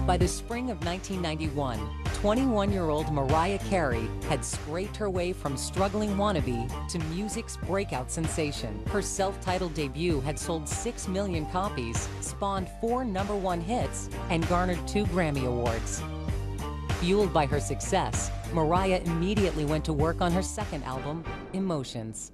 By the spring of 1991, 21-year-old Mariah Carey had scraped her way from struggling wannabe to music's breakout sensation. Her self-titled debut had sold 6 million copies, spawned 4 #1 hits, and garnered 2 Grammy Awards. Fueled by her success, Mariah immediately went to work on her second album, Emotions.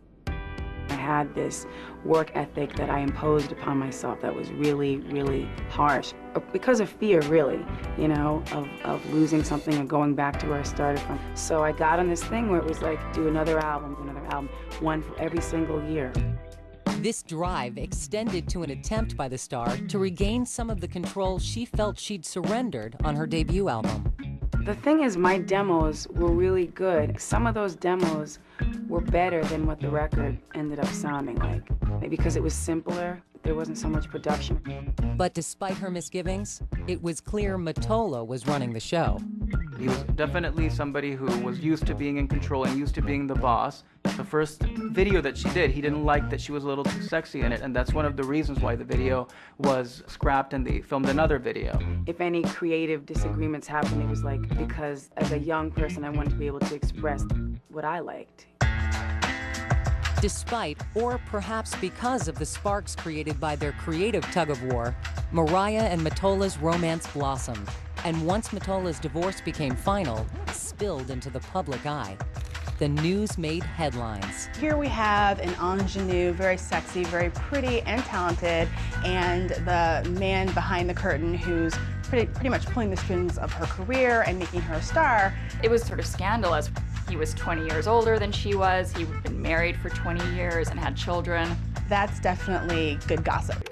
I had this work ethic that I imposed upon myself that was really, really harsh. Because of fear, really, you know, of losing something and going back to where I started from. So I got on this thing where it was like, do another album, one for every single year. This drive extended to an attempt by the star to regain some of the control she felt she'd surrendered on her debut album. The thing is, my demos were really good. Some of those demos were better than what the record ended up sounding like. Maybe because it was simpler, there wasn't so much production. But despite her misgivings, it was clear Mottola was running the show. He was definitely somebody who was used to being in control and used to being the boss. The first video that she did, he didn't like that she was a little too sexy in it, and that's one of the reasons why the video was scrapped and they filmed another video. If any creative disagreements happened, it was like because as a young person I wanted to be able to express what I liked. Despite, or perhaps because of the sparks created by their creative tug-of-war, Mariah and Mottola's romance blossomed, and once Mottola's divorce became final, spilled into the public eye. The news made headlines. Here we have an ingenue, very sexy, very pretty and talented, and the man behind the curtain who's pretty much pulling the strings of her career and making her a star. It was sort of scandalous. He was 20 years older than she was. He'd been married for 20 years and had children. That's definitely good gossip.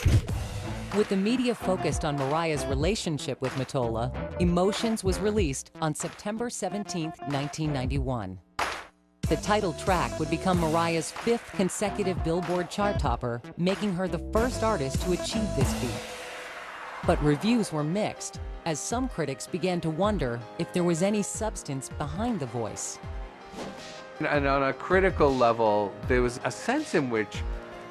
With the media focused on Mariah's relationship with Mottola, Emotions was released on September 17, 1991. The title track would become Mariah's 5th consecutive Billboard chart topper, making her the first artist to achieve this feat. But reviews were mixed, as some critics began to wonder if there was any substance behind the voice. And on a critical level, there was a sense in which,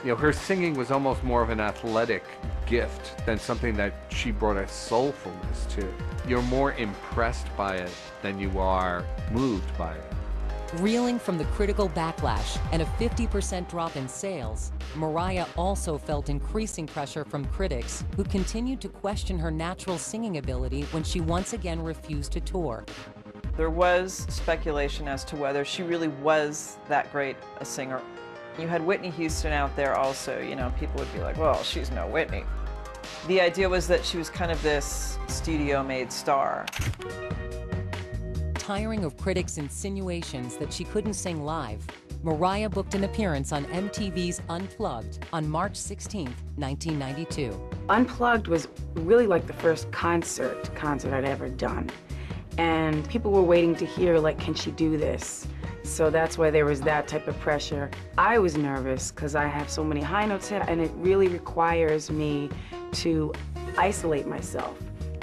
her singing was almost more of an athletic gift than something that she brought a soulfulness to. You're more impressed by it than you are moved by it. Reeling from the critical backlash and a 50% drop in sales, Mariah also felt increasing pressure from critics who continued to question her natural singing ability when she once again refused to tour. There was speculation as to whether she really was that great a singer. You had Whitney Houston out there also, people would be like, well, she's no Whitney. The idea was that she was kind of this studio-made star. Tiring of critics' insinuations that she couldn't sing live, Mariah booked an appearance on MTV's Unplugged on March 16, 1992. Unplugged was really like the first concert I'd ever done. And people were waiting to hear, like, can she do this? So that's why there was that type of pressure. I was nervous because I have so many high notes hit, and it really requires me to isolate myself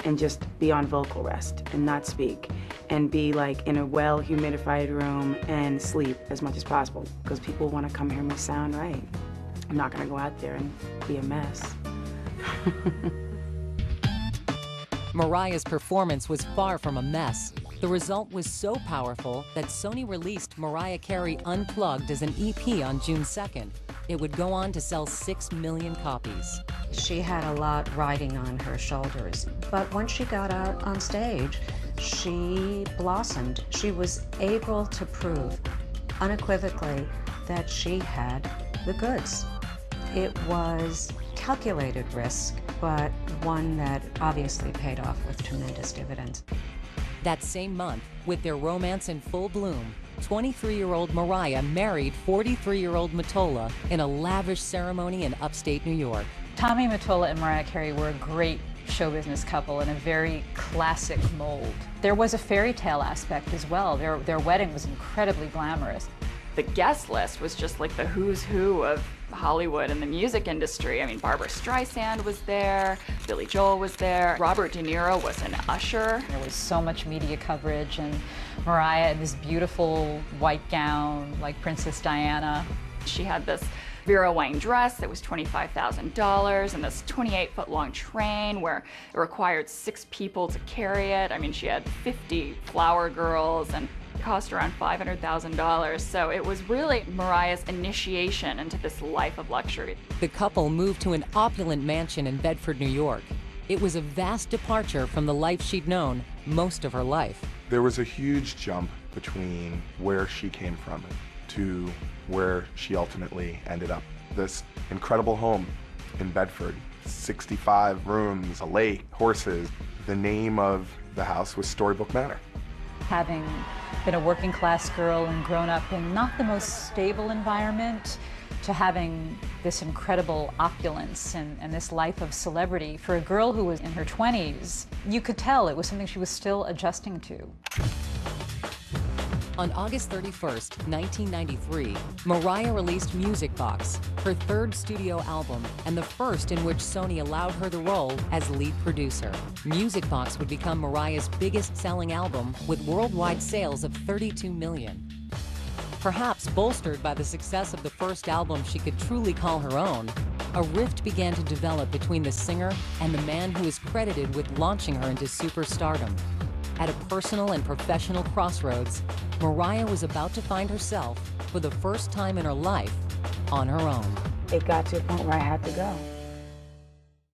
and just be on vocal rest and not speak and be like in a well-humidified room and sleep as much as possible because people want to come hear me sound right. I'm not going to go out there and be a mess. Mariah's performance was far from a mess. The result was so powerful that Sony released Mariah Carey Unplugged as an EP on June 2nd. It would go on to sell 6 million copies. She had a lot riding on her shoulders, but once she got out on stage, she blossomed. She was able to prove unequivocally that she had the goods. It was calculated risk, but one that obviously paid off with tremendous dividends. That same month, with their romance in full bloom, 23-year-old Mariah married 43-year-old Mottola in a lavish ceremony in upstate New York. Tommy Mottola and Mariah Carey were a great show business couple in a very classic mold. There was a fairy tale aspect as well. Their wedding was incredibly glamorous. The guest list was just like the who's who of Hollywood and the music industry. I mean, Barbra Streisand was there, Billy Joel was there, Robert De Niro was an usher. There was so much media coverage, and Mariah in this beautiful white gown like Princess Diana. She had this Vera Wang dress that was $25,000 and this 28-foot-long train where it required 6 people to carry it. I mean, she had 50 flower girls and it cost around $500,000. So it was really Mariah's initiation into this life of luxury. The couple moved to an opulent mansion in Bedford, New York. It was a vast departure from the life she'd known most of her life. There was a huge jump between where she came from to where she ultimately ended up. This incredible home in Bedford, 65 rooms, a lake, horses. The name of the house was Storybook Manor. Having been a working class girl and grown up in not the most stable environment, to having this incredible opulence and this life of celebrity for a girl who was in her 20s, you could tell it was something she was still adjusting to. On August 31st, 1993, Mariah released Music Box, her 3rd studio album and the first in which Sony allowed her the role as lead producer. Music Box would become Mariah's biggest-selling album with worldwide sales of 32 million. Perhaps bolstered by the success of the first album she could truly call her own, a rift began to develop between the singer and the man who is credited with launching her into superstardom. At a personal and professional crossroads, Mariah was about to find herself, for the first time in her life, on her own. It got to a point where I had to go.